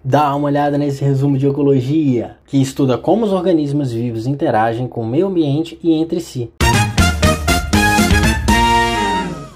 Dá uma olhada nesse resumo de ecologia, que estuda como os organismos vivos interagem com o meio ambiente e entre si.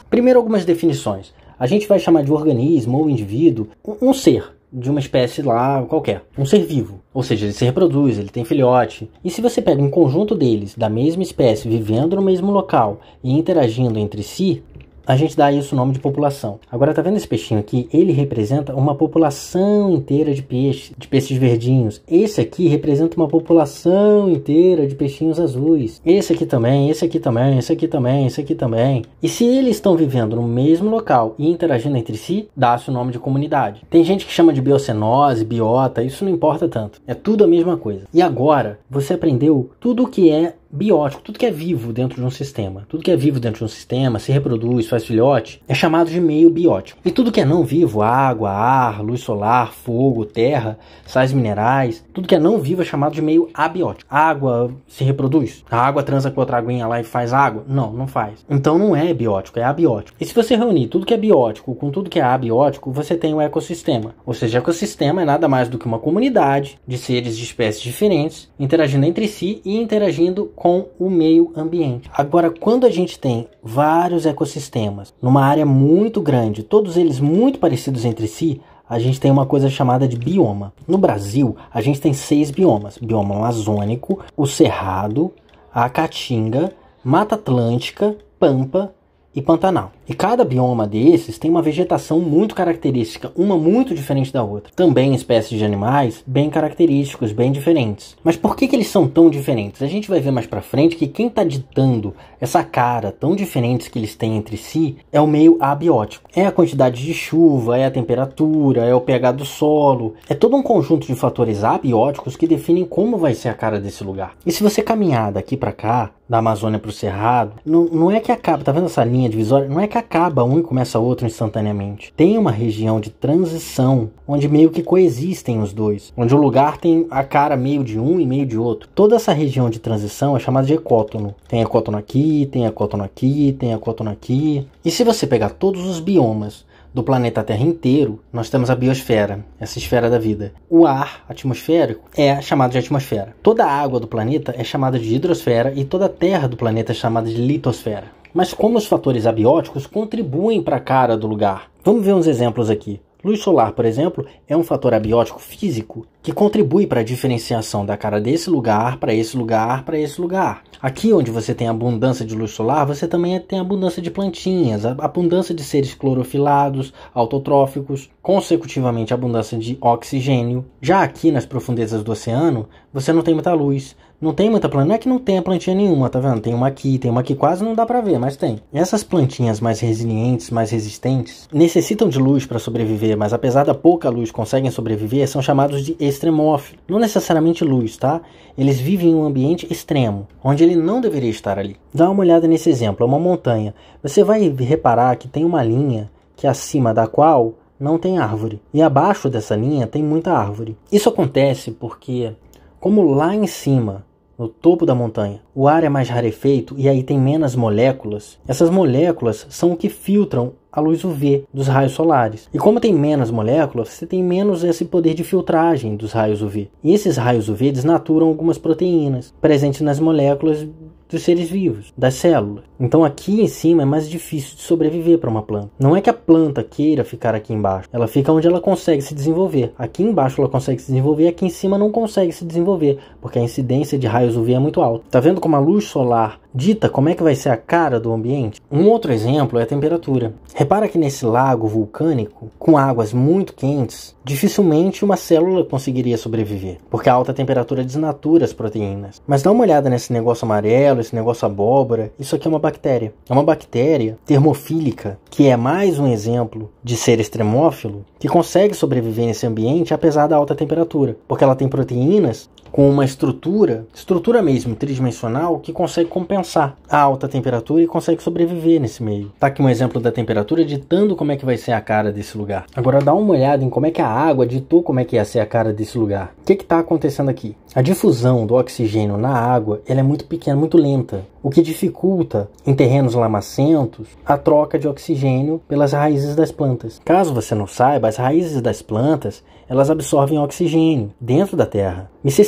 Primeiro, algumas definições. A gente vai chamar de organismo ou indivíduo um ser de uma espécie lá qualquer, um ser vivo. Ou seja, ele se reproduz, ele tem filhote. E se você pega um conjunto deles, da mesma espécie, vivendo no mesmo local e interagindo entre si, a gente dá isso o nome de população. Agora, tá vendo esse peixinho aqui? Ele representa uma população inteira de peixes verdinhos. Esse aqui representa uma população inteira de peixinhos azuis. Esse aqui também, esse aqui também, esse aqui também, esse aqui também. E se eles estão vivendo no mesmo local e interagindo entre si, dá-se o nome de comunidade. Tem gente que chama de biocenose, biota, isso não importa tanto. É tudo a mesma coisa. E agora, você aprendeu tudo o que é biótico, tudo que é vivo dentro de um sistema. Tudo que é vivo dentro de um sistema, se reproduz, faz filhote, é chamado de meio biótico. E tudo que é não vivo, água, ar, luz solar, fogo, terra, sais minerais, tudo que é não vivo é chamado de meio abiótico. A água se reproduz? A água transa com outra aguinha lá e faz água? Não, não faz. Então não é biótico, é abiótico. E se você reunir tudo que é biótico com tudo que é abiótico, você tem um ecossistema. Ou seja, ecossistema é nada mais do que uma comunidade de seres de espécies diferentes, interagindo entre si e interagindo com o meio ambiente. Agora, quando a gente tem vários ecossistemas numa área muito grande, todos eles muito parecidos entre si, a gente tem uma coisa chamada de bioma. No Brasil, a gente tem 6 biomas. Bioma amazônico, o Cerrado, a Caatinga, Mata Atlântica, Pampa e Pantanal. E cada bioma desses tem uma vegetação muito característica, uma muito diferente da outra. Também espécies de animais bem característicos, bem diferentes. Mas por que eles são tão diferentes? A gente vai ver mais pra frente que quem está ditando essa cara tão diferentes que eles têm entre si é o meio abiótico. É a quantidade de chuva, é a temperatura, é o pH do solo. É todo um conjunto de fatores abióticos que definem como vai ser a cara desse lugar. E se você caminhar daqui pra cá, da Amazônia pro Cerrado, não é que acaba, tá vendo essa linha divisória? Não é que acaba um e começa outro instantaneamente. Tem uma região de transição onde meio que coexistem os dois, onde o lugar tem a cara meio de um e meio de outro. Toda essa região de transição é chamada de ecótono. Tem ecótono aqui, tem ecótono aqui, tem ecótono aqui. E se você pegar todos os biomas do planeta Terra inteiro, nós temos a biosfera, essa esfera da vida. O ar atmosférico é chamado de atmosfera. Toda a água do planeta é chamada de hidrosfera e toda a terra do planeta é chamada de litosfera. Mas como os fatores abióticos contribuem para a cara do lugar? Vamos ver uns exemplos aqui. Luz solar, por exemplo, é um fator abiótico físico que contribui para a diferenciação da cara desse lugar para esse lugar para esse lugar. Aqui onde você tem abundância de luz solar, você também tem abundância de plantinhas, abundância de seres clorofilados, autotróficos, consecutivamente abundância de oxigênio. Já aqui nas profundezas do oceano, você não tem muita luz. Não tem muita plantinha, não é que não tenha plantinha nenhuma, tá vendo? Tem uma aqui, quase não dá pra ver, mas tem. Essas plantinhas mais resilientes, mais resistentes, necessitam de luz para sobreviver, mas apesar da pouca luz conseguem sobreviver, são chamados de extremófilos. Não necessariamente luz, tá? Eles vivem em um ambiente extremo, onde ele não deveria estar ali. Dá uma olhada nesse exemplo, é uma montanha. Você vai reparar que tem uma linha que acima da qual não tem árvore. E abaixo dessa linha tem muita árvore. Isso acontece porque, como lá em cima, no topo da montanha, o ar é mais rarefeito e aí tem menos moléculas, essas moléculas são o que filtram a luz UV dos raios solares. E como tem menos moléculas, você tem menos esse poder de filtragem dos raios UV. E esses raios UV desnaturam algumas proteínas presentes nas moléculas dos seres vivos, das células. Então aqui em cima é mais difícil de sobreviver para uma planta. Não é que a planta queira ficar aqui embaixo, ela fica onde ela consegue se desenvolver. Aqui embaixo ela consegue se desenvolver, aqui em cima não consegue se desenvolver, porque a incidência de raios UV é muito alta. Tá vendo como a luz solar dita como é que vai ser a cara do ambiente? Um outro exemplo é a temperatura. Repara que nesse lago vulcânico, com águas muito quentes, dificilmente uma célula conseguiria sobreviver, porque a alta temperatura desnatura as proteínas. Mas dá uma olhada nesse negócio amarelo, esse negócio abóbora, isso aqui é uma bactéria. É uma bactéria termofílica, que é mais um exemplo de ser extremófilo, que consegue sobreviver nesse ambiente apesar da alta temperatura, porque ela tem proteínas com uma estrutura mesmo, tridimensional, que consegue compensar a alta temperatura e consegue sobreviver nesse meio. Tá aqui um exemplo da temperatura ditando como é que vai ser a cara desse lugar. Agora dá uma olhada em como é que a água ditou como é que ia ser a cara desse lugar. O que está acontecendo aqui? A difusão do oxigênio na água ela é muito pequena, muito lenta. o que dificulta, em terrenos lamacentos, a troca de oxigênio pelas raízes das plantas. Caso você não saiba, as raízes das plantas, elas absorvem oxigênio dentro da terra. E se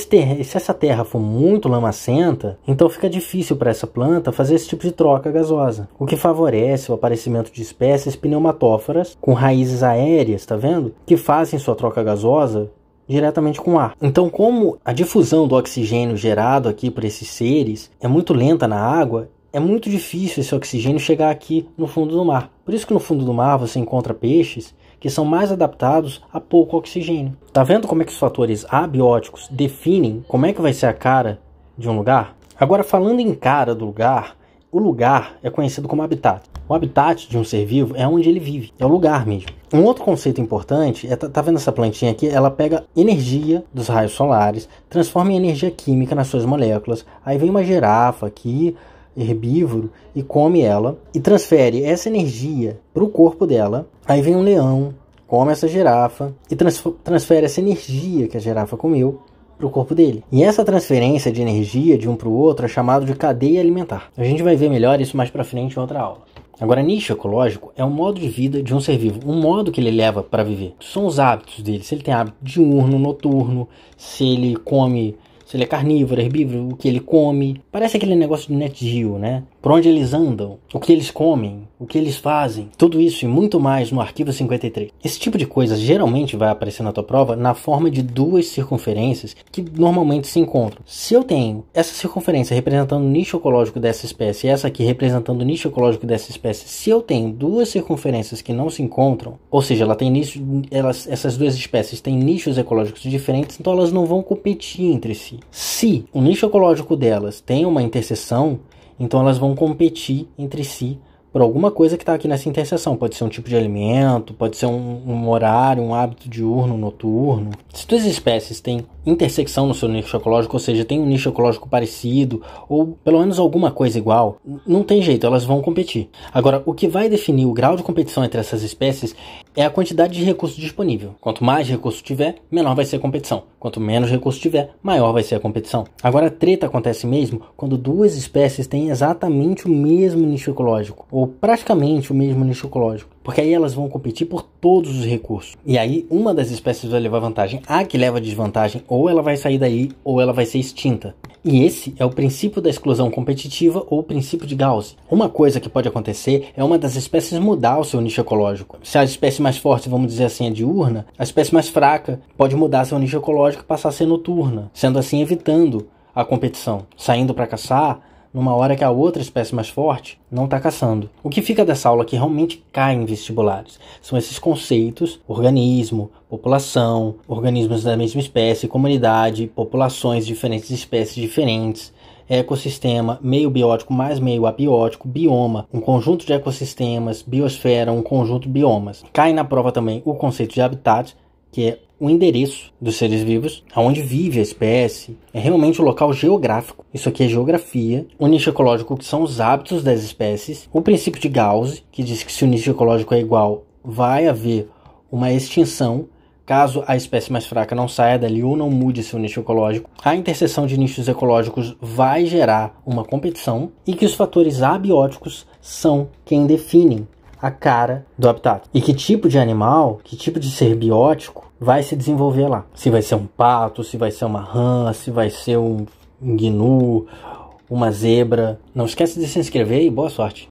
essa terra for muito lamacenta, então fica difícil para essa planta fazer esse tipo de troca gasosa, o que favorece o aparecimento de espécies pneumatóforas com raízes aéreas, tá vendo? Que fazem sua troca gasosa diretamente com o ar. Então, como a difusão do oxigênio gerado aqui por esses seres é muito lenta na água, é muito difícil esse oxigênio chegar aqui no fundo do mar. Por isso que no fundo do mar você encontra peixes que são mais adaptados a pouco oxigênio. Tá vendo como é que os fatores abióticos definem como é que vai ser a cara de um lugar? Agora, falando em cara do lugar, o lugar é conhecido como habitat. O habitat de um ser vivo é onde ele vive, é o lugar mesmo. Um outro conceito importante é, tá vendo essa plantinha aqui? Ela pega energia dos raios solares, transforma em energia química nas suas moléculas. Aí vem uma girafa aqui, herbívoro, e come ela e transfere essa energia para o corpo dela. Aí vem um leão, come essa girafa e transfere essa energia que a girafa comeu para o corpo dele. E essa transferência de energia de um para o outro é chamado de cadeia alimentar. A gente vai ver melhor isso mais para frente em outra aula. Agora, nicho ecológico é um modo de vida de um ser vivo, um modo que ele leva para viver. São os hábitos dele, se ele tem hábito diurno, noturno, se ele come, se ele é carnívoro, herbívoro, o que ele come. Parece aquele negócio de Net Geo, né? Por onde eles andam, o que eles comem, o que eles fazem. Tudo isso e muito mais no arquivo 53. Esse tipo de coisa geralmente vai aparecer na tua prova na forma de duas circunferências que normalmente se encontram. Se eu tenho essa circunferência representando o nicho ecológico dessa espécie e essa aqui representando o nicho ecológico dessa espécie, se eu tenho duas circunferências que não se encontram, ou seja, essas duas espécies têm nichos ecológicos diferentes, então elas não vão competir entre si. Se o nicho ecológico delas tem uma interseção, então elas vão competir entre si por alguma coisa que está aqui nessa interseção. Pode ser um tipo de alimento, pode ser um horário, um hábito diurno, noturno. Se duas espécies têm intersecção no seu nicho ecológico, ou seja, tem um nicho ecológico parecido, ou pelo menos alguma coisa igual, não tem jeito, elas vão competir. Agora, o que vai definir o grau de competição entre essas espécies é a quantidade de recurso disponível. Quanto mais recurso tiver, menor vai ser a competição. Quanto menos recurso tiver, maior vai ser a competição. Agora, a treta acontece mesmo quando duas espécies têm exatamente o mesmo nicho ecológico, ou praticamente o mesmo nicho ecológico, porque aí elas vão competir por todos os recursos. E aí, uma das espécies vai levar vantagem, a que leva desvantagem, ou ela vai sair daí, ou ela vai ser extinta. E esse é o princípio da exclusão competitiva ou o princípio de Gauss. Uma coisa que pode acontecer é uma das espécies mudar o seu nicho ecológico. Se a espécie mais forte, vamos dizer assim, é diurna, a espécie mais fraca pode mudar seu nicho ecológico e passar a ser noturna, sendo assim evitando a competição, saindo para caçar numa hora que a outra espécie mais forte não está caçando. O que fica dessa aula que realmente cai em vestibulares são esses conceitos: organismo, população, organismos da mesma espécie, comunidade, populações de diferentes espécies diferentes, ecossistema, meio biótico mais meio abiótico, bioma, um conjunto de ecossistemas, biosfera, um conjunto de biomas. Cai na prova também o conceito de habitat, que é o endereço dos seres vivos, aonde vive a espécie, é realmente o local geográfico. Isso aqui é geografia. O nicho ecológico, que são os hábitos das espécies. O princípio de Gauss, que diz que se o nicho ecológico é igual, vai haver uma extinção, caso a espécie mais fraca não saia dali ou não mude seu nicho ecológico. A interseção de nichos ecológicos vai gerar uma competição e que os fatores abióticos são quem definem a cara do habitat. E que tipo de animal, que tipo de ser biótico vai se desenvolver lá. Se vai ser um pato, se vai ser uma rã, se vai ser um gnu, uma zebra. Não esquece de se inscrever e boa sorte!